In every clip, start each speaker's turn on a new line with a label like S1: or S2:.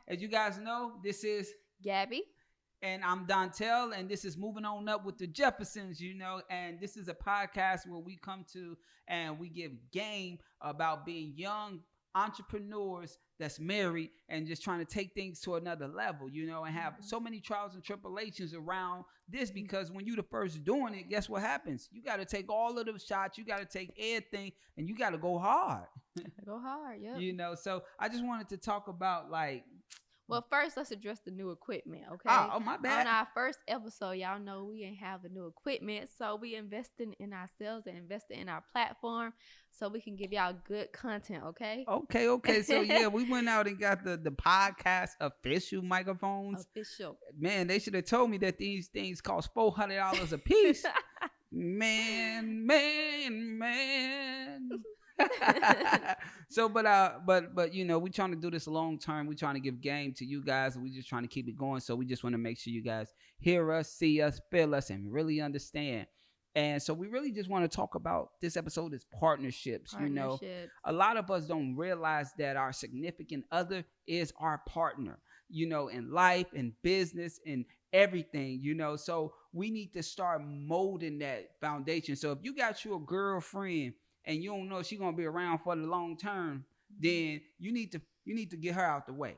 S1: As you guys know, this is
S2: Gabby.
S1: and I'm Dontel, and this is Moving On Up with the Jeffersons, and this is a podcast where we come to and we give game about being young entrepreneurs that's married and just trying to take things to another level, and have so many trials and tribulations around this because when you're the first doing it, guess what happens? You got to take all of the shots, you got to take everything, and you got to go hard.
S2: Go hard, yeah.
S1: So I just wanted to talk about
S2: Well, first, let's address the new equipment, okay?
S1: Oh, my bad.
S2: On our first episode, y'all know we ain't have the new equipment, so we investing in ourselves and investing in our platform so we can give y'all good content, okay?
S1: Okay. So, yeah, we went out and got the podcast official microphones.
S2: Official.
S1: Man, they should have told me that these things cost $400 a piece. man. So, but we trying to do this long term. We trying to give game to you guys, and we just trying to keep it going. So we just want to make sure you guys hear us, see us, feel us, and really understand. And so we really just want to talk about this episode is partnerships. A lot of us don't realize that our significant other is our partner, in life and business and everything, so we need to start molding that foundation. So if you got your girlfriend and you don't know if she's gonna be around for the long term, then you need to get her out the way.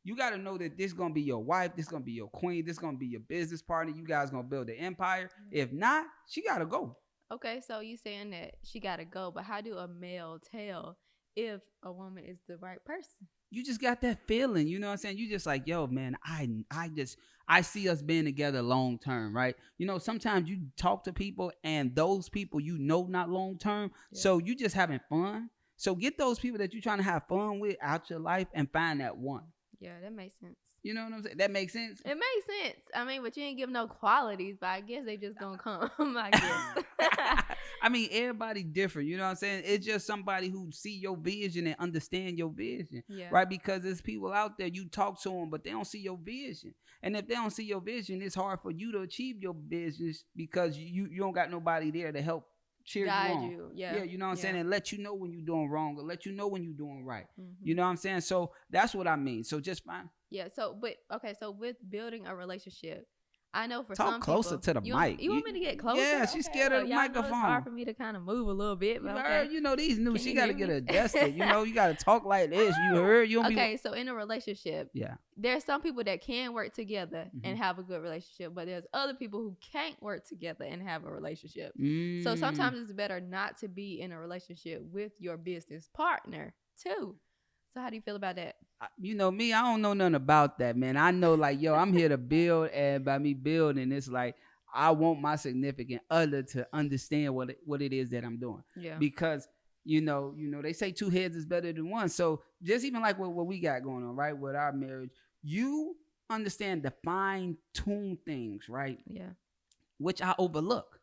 S1: You got to know that this gonna be your wife, this gonna be your queen, this gonna be your business partner. You guys gonna build an empire. If not, she gotta go.
S2: Okay, so you saying that she gotta go, but how do a male tell if a woman is the right person?
S1: You just got that feeling, you know what I'm saying? You just like, yo, man, I see us being together long term, right? Sometimes you talk to people and those people not long term, so you just having fun. So get those people that you're trying to have fun with out your life and find that one.
S2: Yeah, that makes sense.
S1: You know what I'm saying? That makes sense?
S2: It makes sense. I mean, but you ain't give no qualities, but I guess they just gonna come, I guess.
S1: I mean, everybody different, you know what I'm saying? It's just somebody who see your vision and understand your vision, right? Because there's people out there, you talk to them, but they don't see your vision. And if they don't see your vision, it's hard for you to achieve your business because you don't got nobody there to help cheer
S2: guide
S1: you on.
S2: Yeah,
S1: you know what I'm saying? And let you know when you're doing wrong or let you know when you're doing right.
S2: Mm-hmm.
S1: You know what I'm saying? So that's what I mean. So just fine.
S2: Yeah. So with building a relationship, I know for
S1: Talk
S2: some
S1: closer
S2: people,
S1: to the mic.
S2: You want me to get closer?
S1: Yeah, she's scared of the microphone.
S2: It's hard for me to kind of move a little bit. But okay.
S1: These new, she got to get adjusted. You got to talk like this. You heard?
S2: So in a relationship, there's some people that can work together and have a good relationship, but there's other people who can't work together and have a relationship. So sometimes it's better not to be in a relationship with your business partner too. So how do you feel about that?
S1: Me, I don't know nothing about that, man. I know I'm here to build, and by me building, it's like I want my significant other to understand what it is that I'm doing.
S2: Yeah.
S1: Because they say two heads is better than one. So just even like what we got going on, right, with our marriage, you understand the fine-tune things, right?
S2: Yeah.
S1: Which I overlook.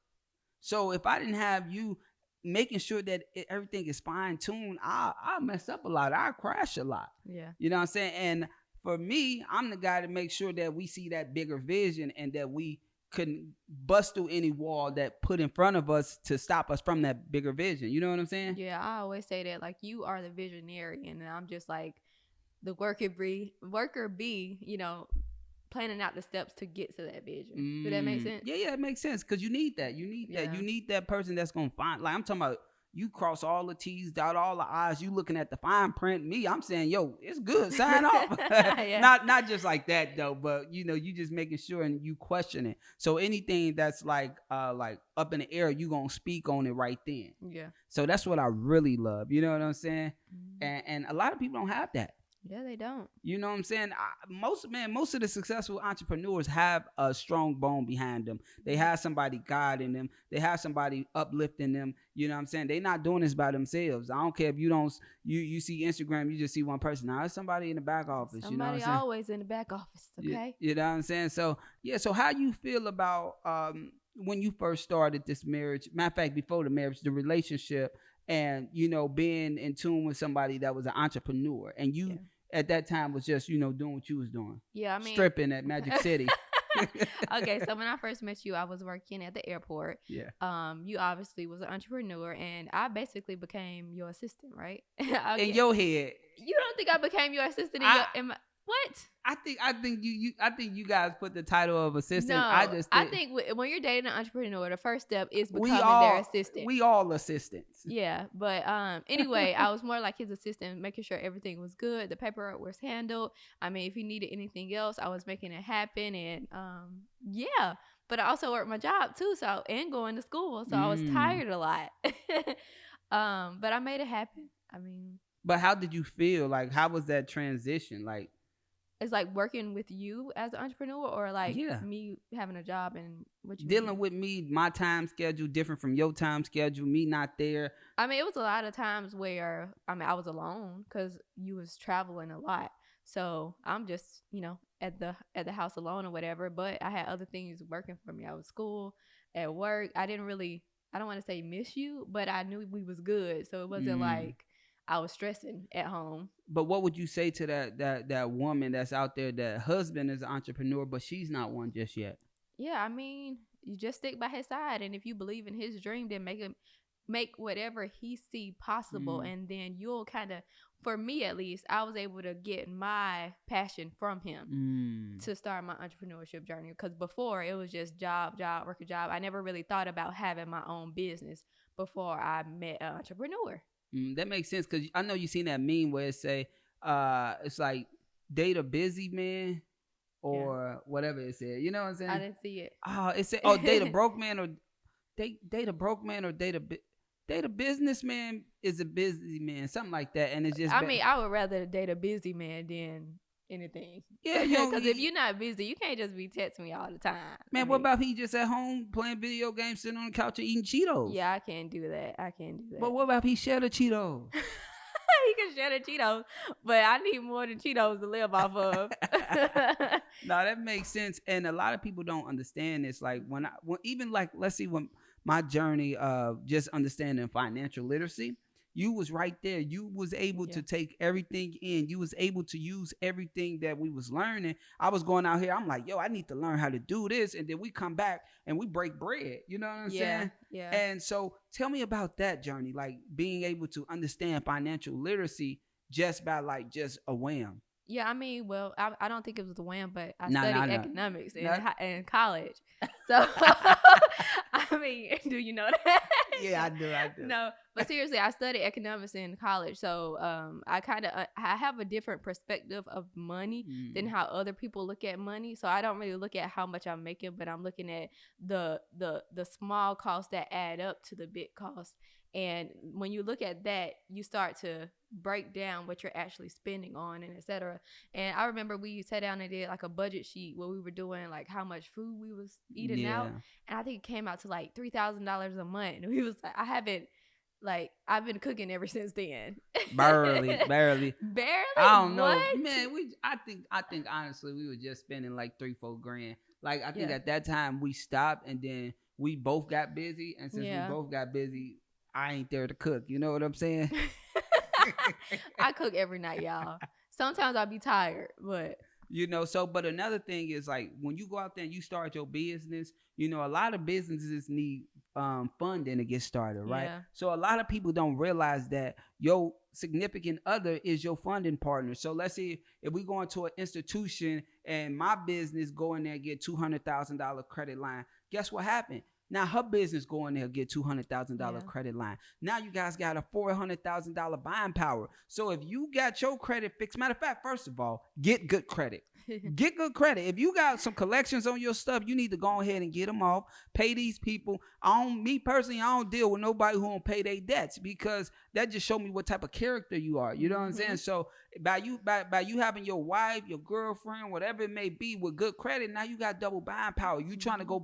S1: So if I didn't have you making sure that everything is fine-tuned, I'll mess up a lot. I'll crash a lot.
S2: Yeah.
S1: You know what I'm saying? And for me, I'm the guy to make sure that we see that bigger vision and that we couldn't bust through any wall that put in front of us to stop us from that bigger vision. You know what I'm saying?
S2: Yeah, I always say that, you are the visionary and I'm just like the worker bee, planning out the steps to get to that vision. Does that make sense?
S1: Yeah, it makes sense because you need that. You need that person that's going to find, I'm talking about you cross all the T's, dot all the I's, you looking at the fine print. Me, I'm saying, yo, it's good, sign off. Not just like that though, but you just making sure and you question it. So anything that's like up in the air, you going to speak on it right then.
S2: Yeah.
S1: So that's what I really love. You know what I'm saying? And a lot of people don't have that.
S2: Yeah, they don't. You
S1: know what I'm saying? Most of the successful entrepreneurs have a strong bone behind them. They have somebody guiding them. They have somebody uplifting them. You know what I'm saying? They're not doing this by themselves. I don't care if you see Instagram, you just see one person. Now, it's somebody in the back office.
S2: Somebody
S1: you know what I'm saying?
S2: Always in the back office, okay?
S1: You know what I'm saying? So, so how you feel about when you first started this marriage? Matter of fact, before the marriage, the relationship, and, being in tune with somebody that was an entrepreneur. And you... at that time was just, doing what you was doing.
S2: Yeah, I mean...
S1: stripping at Magic City.
S2: Okay, so when I first met you, I was working at the airport.
S1: Yeah.
S2: You obviously was an entrepreneur, and I basically became your assistant, right?
S1: In your head.
S2: You don't think I became your assistant What?
S1: I think you guys put the title of assistant.
S2: No, I think when you're dating an entrepreneur, the first step is becoming their assistant.
S1: We all assistants.
S2: Yeah, but anyway, I was more like his assistant, making sure everything was good, the paperwork was handled. I mean, if he needed anything else, I was making it happen, and yeah. But I also worked my job too, and going to school, so I was tired a lot. But I made it happen. I mean,
S1: but how did you feel? Like, how was that transition? Like,
S2: it's like working with you as an entrepreneur, or like me having a job and what you
S1: dealing with me, my time schedule different from your time schedule, me not there.
S2: I mean, it was a lot of times where I was alone because you was traveling a lot. So I'm just, at the house alone or whatever. But I had other things working for me. I was school, at work. I don't want to say miss you, but I knew we was good. So it wasn't like I was stressing at home.
S1: But what would you say to that woman that's out there, that husband is an entrepreneur, but she's not one just yet?
S2: Yeah, I mean, you just stick by his side, and if you believe in his dream, then make whatever he see possible, and then you'll kind of, for me at least, I was able to get my passion from him to start my entrepreneurship journey. Because before it was just job, work a job. I never really thought about having my own business before I met an entrepreneur.
S1: That makes sense, because I know you seen that meme where it say, it's like date a busy man or whatever it said. You know what I'm saying?
S2: I didn't see it.
S1: Oh, it said, date a broke man or date a broke man or date a businessman is a busy man, something like that. And it's just,
S2: I mean, I would rather date a busy man than anything.
S1: Yeah,
S2: because if you're not busy, you can't just be texting me all the time.
S1: Man, what about if he just at home playing video games, sitting on the couch and eating Cheetos?
S2: Yeah, I can't do that.
S1: But what about if he share the Cheetos?
S2: He can share the Cheetos, but I need more than Cheetos to live off of.
S1: No, that makes sense. And a lot of people don't understand this. Like when let's see, when my journey of just understanding financial literacy, you was right there. You was able to take everything in. You was able to use everything that we was learning. I was going out here. I'm like, yo, I need to learn how to do this. And then we come back and we break bread. You know what I'm saying?
S2: Yeah.
S1: And so tell me about that journey, like being able to understand financial literacy just by just a wham.
S2: Yeah, I mean, well, I don't think it was a wham, but I studied economics in college. So, I mean, do you know that?
S1: Yeah, I do.
S2: No, but seriously, I studied economics in college. So, I have a different perspective of money than how other people look at money. So, I don't really look at how much I'm making, but I'm looking at the small costs that add up to the big costs. And when you look at that, you start to break down what you're actually spending on and etc. And I remember we sat down and did like a budget sheet where we were doing like how much food we was eating out. And I think it came out to like $3,000 a month. And we was like, I've been cooking ever since then.
S1: Barely.
S2: Barely?
S1: I don't know. Man, I think honestly we were just spending like $3-4 grand. Like I think at that time we stopped, and then we both got busy, and since we both got busy, I ain't there to cook. You know what I'm saying?
S2: I cook every night, y'all. Sometimes I'll be tired, but
S1: but another thing is, like, when you go out there and you start your business, a lot of businesses need funding to get started, right? Yeah. So a lot of people don't realize that your significant other is your funding partner. So let's say if we go into an institution and my business go in there and get $200,000 credit line, guess what happened? Now her business go in there get $200,000 credit line. Now you guys got a $400,000 buying power. So if you got your credit fixed, matter of fact, first of all, get good credit. Get good credit. If you got some collections on your stuff, you need to go ahead and get them off. Pay these people. Me personally, I don't deal with nobody who don't pay their debts, because that just show me what type of character you are. You know what I'm saying? So by you having your wife, your girlfriend, whatever it may be, with good credit, now you got double buying power. You trying to go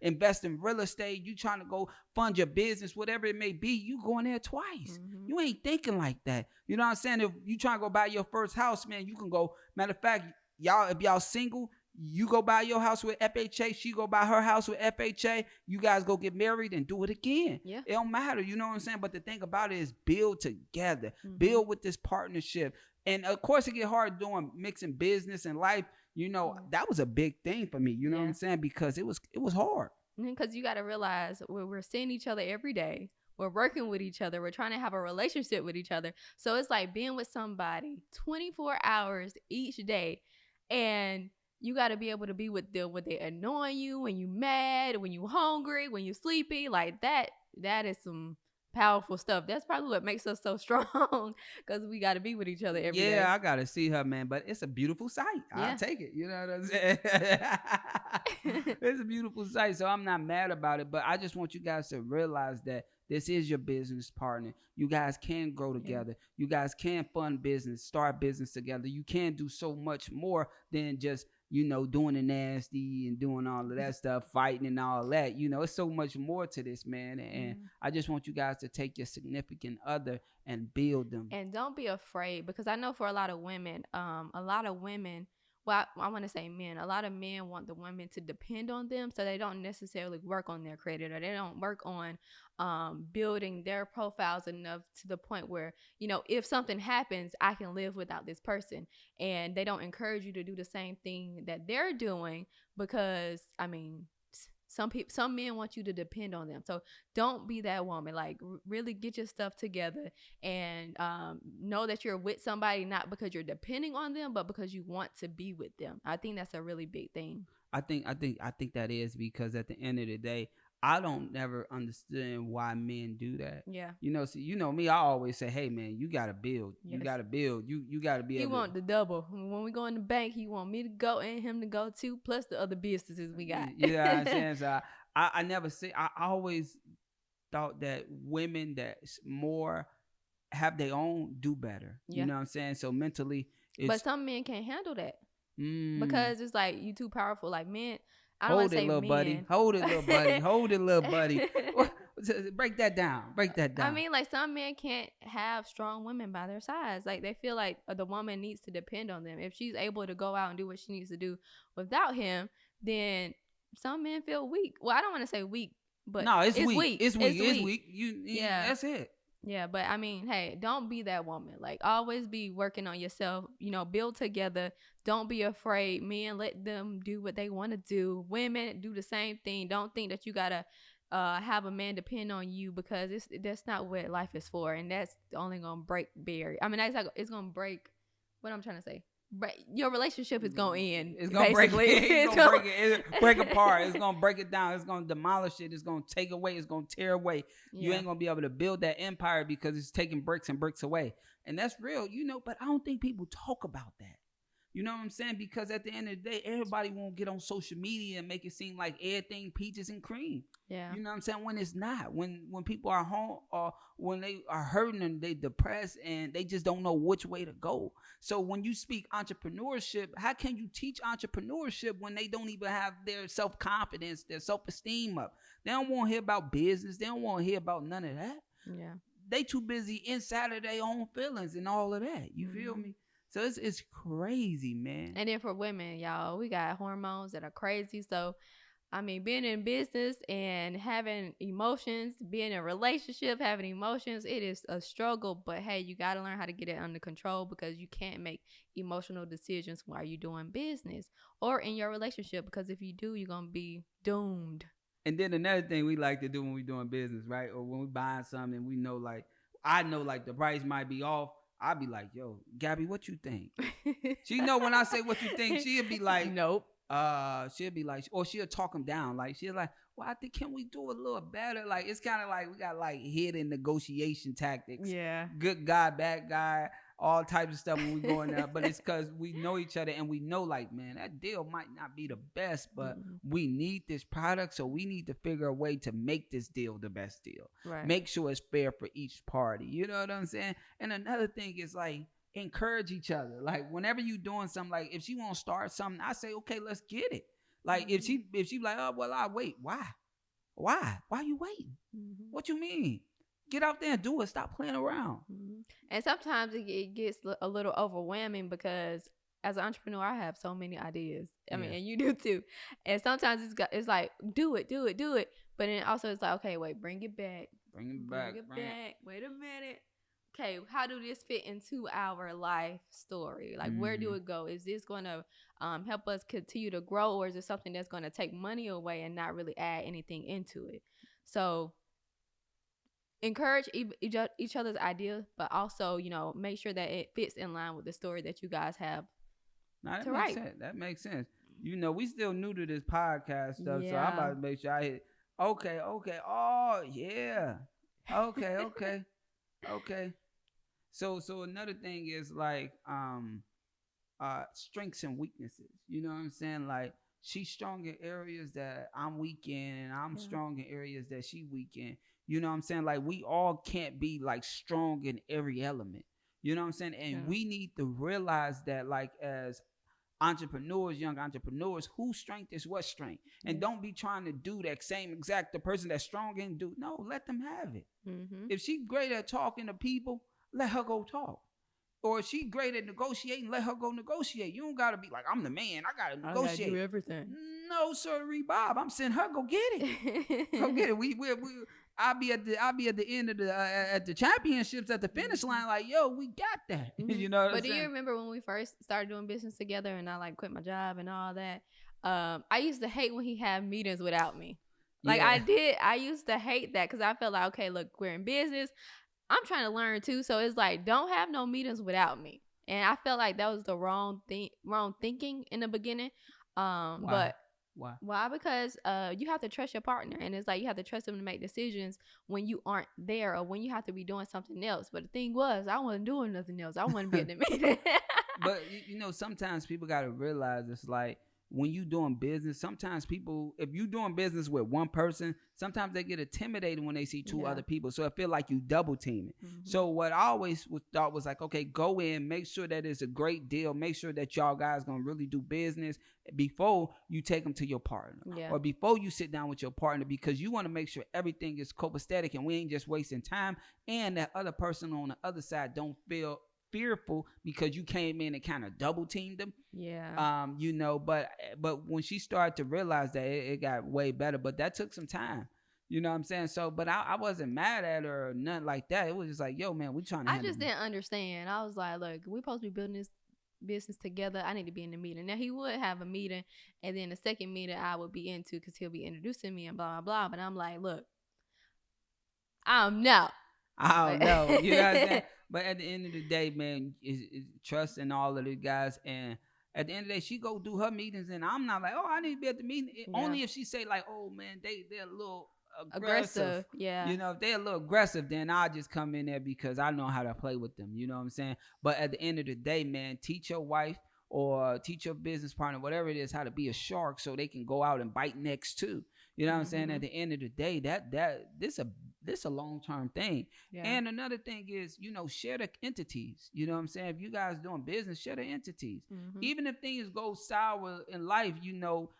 S1: invest in real estate. You trying to go fund your business, whatever it may be. You going there twice. You ain't thinking like that. You know what I'm saying? If you trying to go buy your first house, man, you can go. Matter of fact, if y'all single, you go buy your house with FHA, she go buy her house with FHA, you guys go get married and do it again. Yeah. It don't matter, you know what I'm saying? But the thing about it is build together, build with this partnership. And of course it get hard doing mixing business and life. That was a big thing for me, you know what I'm saying? Because it was hard.
S2: Because you got to realize we're seeing each other every day. we're working with each other, we're trying to have a relationship with each other. So it's like being with somebody 24 hours each day, and you got to be able to be with them when they annoy you, when you mad, when you hungry, when you sleepy. Like that is some powerful stuff. That's probably what makes us so strong, because we got to be with each other every day.
S1: Yeah, I gotta see her, man. But it's a beautiful sight. I'll take it. You know what I'm saying? It's a beautiful sight. So I'm not mad about it. But I just want you guys to realize that this is your business partner. You guys can grow together. You guys can fund business, start business together. You can do so much more than just, doing the nasty and doing all of that stuff, fighting and all that. It's so much more to this, man. And I just want you guys to take your significant other and build them.
S2: And don't be afraid, because I know for a lot of women, well, I want to say men, a lot of men want the women to depend on them, so they don't necessarily work on their credit, or they don't work on building their profiles enough to the point where, if something happens, I can live without this person. And they don't encourage you to do the same thing that they're doing, because, some men want you to depend on them. So don't be that woman. Like, really get your stuff together, and know that you're with somebody not because you're depending on them, but because you want to be with them. I think that's a really big thing.
S1: I think that is, because at the end of the day, I don't never understand why men do that.
S2: Yeah.
S1: So me, I always say, hey man, you gotta build. Yes. You gotta build. You gotta be able.
S2: He want the double. When we go in the bank, he want me to go and him to go too, plus the other businesses we got.
S1: You know what I'm saying? So I never say. I always thought that women that's more have their own do better. Yeah. You know what I'm saying? So mentally,
S2: but some men can't handle that because it's like you too powerful. Like men.
S1: Hold it, little buddy. Hold it, little buddy. Hold it, little buddy. Break that down. Break that down.
S2: I mean, like, some men can't have strong women by their sides. Like, they feel like the woman needs to depend on them. If she's able to go out and do what she needs to do without him, then some men feel weak. Well, I don't want to say weak, but
S1: no, it's weak. It's weak. Yeah, that's it.
S2: Yeah, but I mean, hey, don't be that woman. Like, always be working on yourself. Build together. Don't be afraid. Men, let them do what they want to do. Women, do the same thing. Don't think that you gotta have a man depend on you, because that's not what life is for, and that's only gonna break barrier. I mean, that's like, it's gonna break. What I'm trying to say. Your relationship is gonna end.
S1: It's gonna basically. It's gonna break it. It's break apart. It's gonna break it down. It's gonna demolish it. It's gonna take away. It's gonna tear away. Yeah. You ain't gonna be able to build that empire because it's taking bricks and bricks away. And that's real, But I don't think people talk about that. You know what I'm saying? Because at the end of the day, everybody won't get on social media and make it seem like everything peaches and cream.
S2: Yeah.
S1: You know what I'm saying? When it's not. When people are home, or when they are hurting and they depressed and they just don't know which way to go. So when you speak entrepreneurship, how can you teach entrepreneurship when they don't even have their self-confidence, their self-esteem up? They don't want to hear about business. They don't want to hear about none of that.
S2: Yeah.
S1: They too busy inside of their own feelings and all of that. You feel me? So it's crazy, man.
S2: And then for women, y'all, we got hormones that are crazy. So, I mean, being in business and having emotions, being in a relationship, having emotions, it is a struggle. But hey, you got to learn how to get it under control, because you can't make emotional decisions while you're doing business or in your relationship, because if you do, you're going to be doomed.
S1: And then another thing we like to do when we're doing business, right? Or when we're buying something, we know, like, I know, like, the price might be off. I'll be like, yo, Gabby, what you think? She know when I say what you think, she'll be like,
S2: nope.
S1: She'll be like, or she'll talk him down. Like, she'll like, well, I think, can we do a little better? Like, it's kind of like we got like hidden negotiation tactics.
S2: Yeah.
S1: Good guy, bad guy, all types of stuff when we go in there. But it's because we know each other and we know, like, man, that deal might not be the best, but we need this product. So we need to figure a way to make this deal the best deal.
S2: Right.
S1: Make sure it's fair for each party. You know what I'm saying? And another thing is, like, encourage each other. Like, whenever you doing something, like if she want to start something, I say, okay, let's get it. Like, if she like, oh, well, I'll wait. Why you waiting? What you mean? Get out there and do it. Stop playing around.
S2: And sometimes it gets a little overwhelming, because as an entrepreneur, I have so many ideas. I mean, and you do too. And sometimes it's like, do it. But then also it's like, okay, wait, bring it back. Wait a minute. Okay, how do this fit into our life story? Like, where do it go? Is this going to help us continue to grow, or is it something that's going to take money away and not really add anything into it? So encourage each other's ideas, but also, you know, make sure that it fits in line with the story that you guys have
S1: that makes sense. That makes sense. You know, we still new to this podcast stuff, so I'm about to make sure I hit. Okay. Oh yeah. Okay. So another thing is like strengths and weaknesses. You know what I'm saying? Like she's strong in areas that I'm weak in, and I'm strong in areas that she weak in. You know what I'm saying? Like we all can't be like strong in every element. You know what I'm saying? And we need to realize that, like, as entrepreneurs, young entrepreneurs, whose strength is what strength, and don't be trying to do that same exact the person that's strong in do. No, let them have it. If she's great at talking to people, let her go talk. Or if she great at negotiating, let her go negotiate. You don't gotta be like, I'm the man, I gotta negotiate.
S2: I gotta do everything.
S1: No, sorry, Bob. I'm sending her. Go get it. Go get it. We I'll be at the end of the at the championships at the finish line. Like, yo, we got that. You know.
S2: But do you remember when we first started doing business together, and I like quit my job and all that? I used to hate when he had meetings without me. Like I used to hate that because I felt like, okay, look, we're in business. I'm trying to learn too, so it's like, don't have no meetings without me. And I felt like that was the wrong thinking in the beginning. But why? Because you have to trust your partner, and it's like you have to trust them to make decisions when you aren't there or when you have to be doing something else. But the thing was, I wasn't doing nothing else. I wasn't being in the meeting.
S1: But you know, sometimes people got to realize it's like, when you doing business, sometimes people, if you doing business with one person, sometimes they get intimidated when they see two other people. So I feel like you double teaming. So what I always thought was like, okay, go in, make sure that it's a great deal, make sure that y'all guys gonna really do business before you take them to your partner, or before you sit down with your partner, because you want to make sure everything is copacetic and we ain't just wasting time, and that other person on the other side don't feel fearful because you came in and kind of double teamed them. You know, but when she started to realize that, it got way better, but that took some time. You know what I'm saying? So, but I wasn't mad at her or nothing like that. It was just like, yo, man, we trying to.
S2: I just didn't understand. I was like, look, we supposed to be building this business together. I need to be in the meeting. Now he would have a meeting, and then the second meeting I would be into because he'll be introducing me and blah blah blah. But I'm like, look, I don't know.
S1: You know what I'm saying? But at the end of the day, man, is trust in all of the guys. And at the end of the day, she go do her meetings, and I'm not like, oh, I need to be at the meeting. Only if she say like, oh man, they're a little aggressive. You know, if they're a little aggressive, then I'll just come in there because I know how to play with them. You know what I'm saying? But at the end of the day, man, teach your wife or teach your business partner, whatever it is, how to be a shark so they can go out and bite necks too. You know what I'm saying? At the end of the day, this a long-term thing. And another thing is, you know, share the entities. You know what I'm saying? If you guys doing business, share the entities. Even if things go sour in life, you know,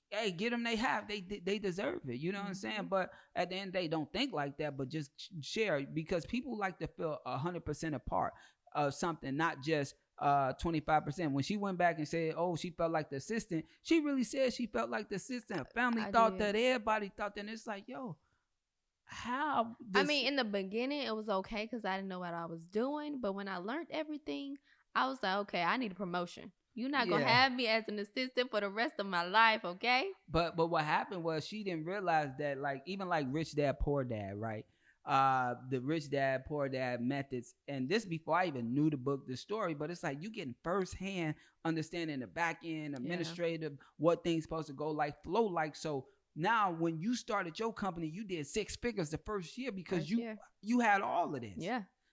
S1: hey, get them they have. They deserve it. You know what I'm saying? But at the end of the day, don't think like that, but just share, because people like to feel 100% a part of something, not just 25%. When she went back and said, oh, she felt like the assistant, she really said she felt like the assistant. Her family thought that, everybody thought that, and it's like, yo, how
S2: I mean, in the beginning it was okay because I didn't know what I was doing, but when I learned everything, I was like, okay, I need a promotion. You're not gonna have me as an assistant for the rest of my life, okay?
S1: But what happened was, she didn't realize that, like, even like Rich Dad Poor Dad, right? The Rich Dad Poor Dad methods, and this before I even knew the book, the story, but it's like you getting firsthand understanding the back end, administrative, what things supposed to go like, flow like. So now when you started your company, you did 6 figures the first year because you had all of this.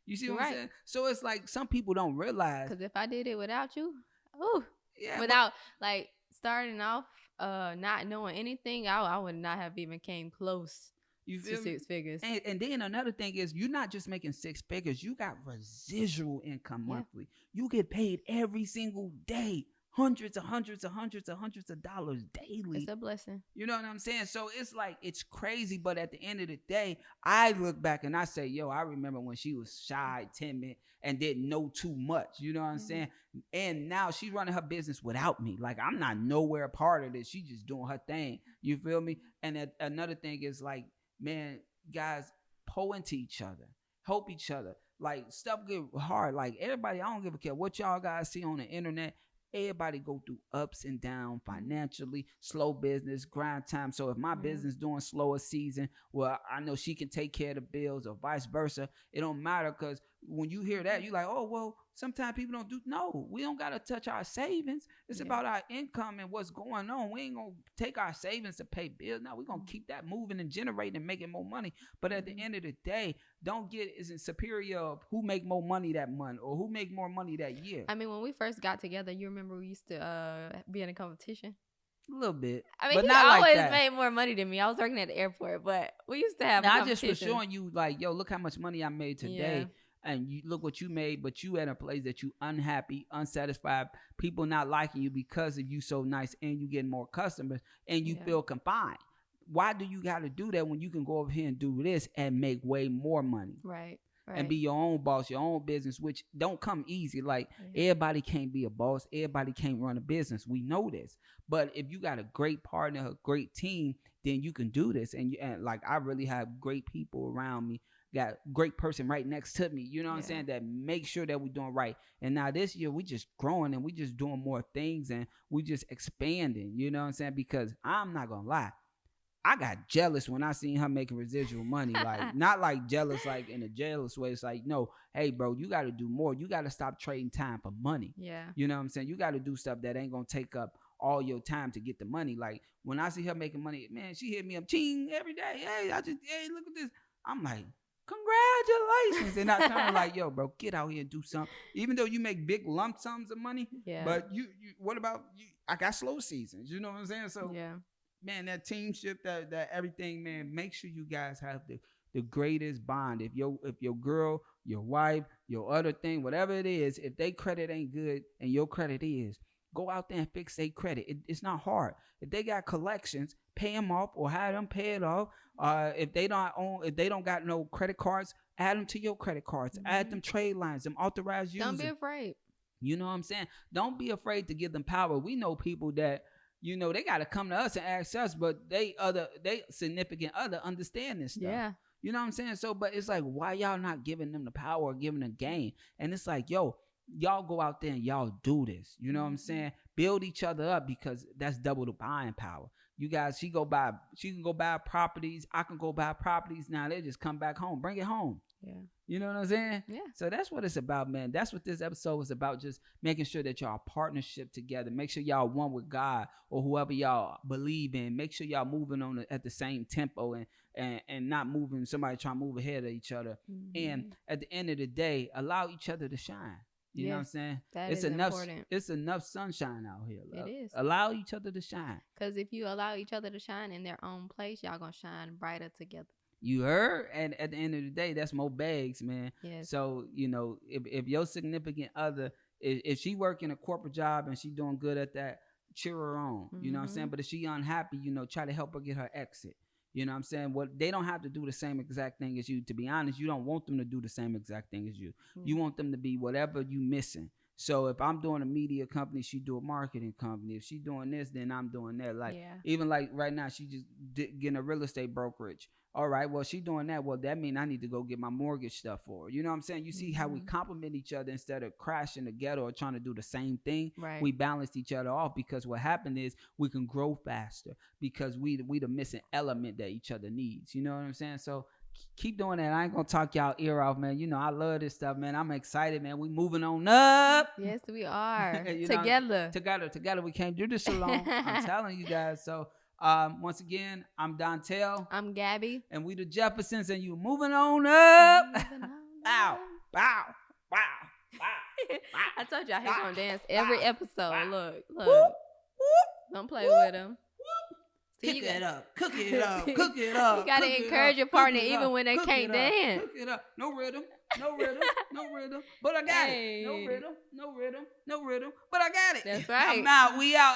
S1: You see what I'm saying? So it's like some people don't realize,
S2: because if I did it without you, without like starting off not knowing anything, I would not have even came close to 6 figures.
S1: And then another thing is, you're not just making 6 figures, you got residual income monthly. You get paid every single day, hundreds of dollars daily.
S2: It's a blessing.
S1: You know what I'm saying? So it's like, it's crazy. But at the end of the day, I look back and I say, yo, I remember when she was shy, timid, and didn't know too much. You know what I'm saying? And now she's running her business without me. Like, I'm not nowhere a part of this. She just doing her thing. You feel me? And another thing is like, man, guys, pour into each other, help each other. Like, stuff get hard. Like, everybody, I don't give a care what y'all guys see on the internet. Everybody go through ups and downs financially, slow business, grind time. So if my business doing slower season, well, I know she can take care of the bills or vice versa. It don't matter, because when you hear that, you're like, oh, well, sometimes people don't do. No, we don't got to touch our savings. It's about our income and what's going on. We ain't going to take our savings to pay bills. No, we're going to keep that moving and generating and making more money. But at the end of the day, don't get isn't superior of who make more money that month or who make more money that year.
S2: I mean, when we first got together, you remember we used to be in a competition?
S1: A little bit.
S2: I mean,
S1: but
S2: he
S1: not
S2: always
S1: like that.
S2: made more money than me. I was working at the airport, but we used to have
S1: I just was showing you, like, yo, look how much money I made today. And you look what you made, but you at a place that you unhappy, unsatisfied, people not liking you because of you so nice, and you getting more customers, and you feel confined. Why do you got to do that when you can go over here and do this and make way more money?
S2: Right.
S1: And be your own boss, your own business, which don't come easy. Like, everybody can't be a boss. Everybody can't run a business. We know this. But if you got a great partner, a great team, then you can do this. And like, I really have great people around me. Got a great person right next to me, you know what I'm saying, that make sure that we're doing right. And now this year we just growing and we just doing more things and we just expanding, you know what I'm saying? Because I'm not gonna lie, I got jealous when I seen her making residual money. Like, not like jealous, like in a jealous way. It's like, no, hey, bro, you got to do more. You got to stop trading time for money.
S2: Yeah.
S1: You know what I'm saying? You got to do stuff that ain't going to take up all your time to get the money. Like, when I see her making money, man, she hit me up, ching, every day. Hey, look at this. I'm like, congratulations. And I kind of like, yo, bro, get out here and do something. Even though you make big lump sums of money, but you what about you? I got slow seasons. You know what I'm saying? So, man, that teamship, that everything, man, make sure you guys have the greatest bond. If your girl, your wife, your other thing, whatever it is, if they credit ain't good and your credit is, go out there and fix their credit. It's not hard. If they got collections, pay them off or have them pay it off. If they don't got no credit cards, add them to your credit cards. Add them trade lines, them authorized users.
S2: Don't be afraid. You
S1: know what I'm saying? Don't be afraid to give them power. We know people that, you know, they got to come to us and ask us, but they significant other understand this stuff. Yeah. You know what I'm saying? So, but it's like, why y'all not giving them the power or giving them game? And it's like, yo, y'all go out there and y'all do this. You know what I'm saying? Build each other up, because that's double the buying power. You guys, she can go buy properties. I can go buy properties. Now they just come back home, bring it home. Yeah. You know what I'm saying? Yeah. So that's what it's about, man. That's what this episode was about. Just making sure that y'all partnership together. Make sure y'all one with God or whoever y'all believe in. Make sure y'all moving on at the same tempo and not moving, somebody trying to move ahead of each other. And at the end of the day, allow each other to shine. You know what I'm saying? It's enough. Important. It's enough sunshine out here. Love. It is. Allow each other to shine.
S2: Because if you allow each other to shine in their own place, y'all gonna shine brighter together.
S1: You heard? And at the end of the day, that's more bags, man. Yes. So, you know, if your significant other, if she working a corporate job and she doing good at that, cheer her on. You know what I'm saying? But if she unhappy, you know, try to help her get her exit. You know what I'm saying? Well, they don't have to do the same exact thing as you. To be honest, you don't want them to do the same exact thing as you. You want them to be whatever you missing. So if I'm doing a media company, she do a marketing company. If she doing this, then I'm doing that. Like, even like right now, she just getting a real estate brokerage. All right, well, she doing that. Well, that means I need to go get my mortgage stuff for her. You know what I'm saying? You see how we complement each other instead of crashing together or trying to do the same thing. Right. We balanced each other off, because what happened is we can grow faster because we the missing element that each other needs. You know what I'm saying? So keep doing that. I ain't going to talk y'all ear off, man. You know, I love this stuff, man. I'm excited, man. We moving on up.
S2: Yes, we are.
S1: Together. We can't do this alone. I'm telling you guys. So, once again, I'm Dontel.
S2: I'm Gabby.
S1: And we the Jeffersons, and you moving on up. Bow, bow, wow, wow.
S2: I told you I hate gonna dance every episode. Look. Whoop, whoop, don't play with them.
S1: Cook it up. Cook it up. Cook it up.
S2: You gotta encourage your partner even when they can't dance.
S1: Cook it up. No rhythm. No rhythm. But I got it. No rhythm. But I got it.
S2: That's right.
S1: I'm out. We out.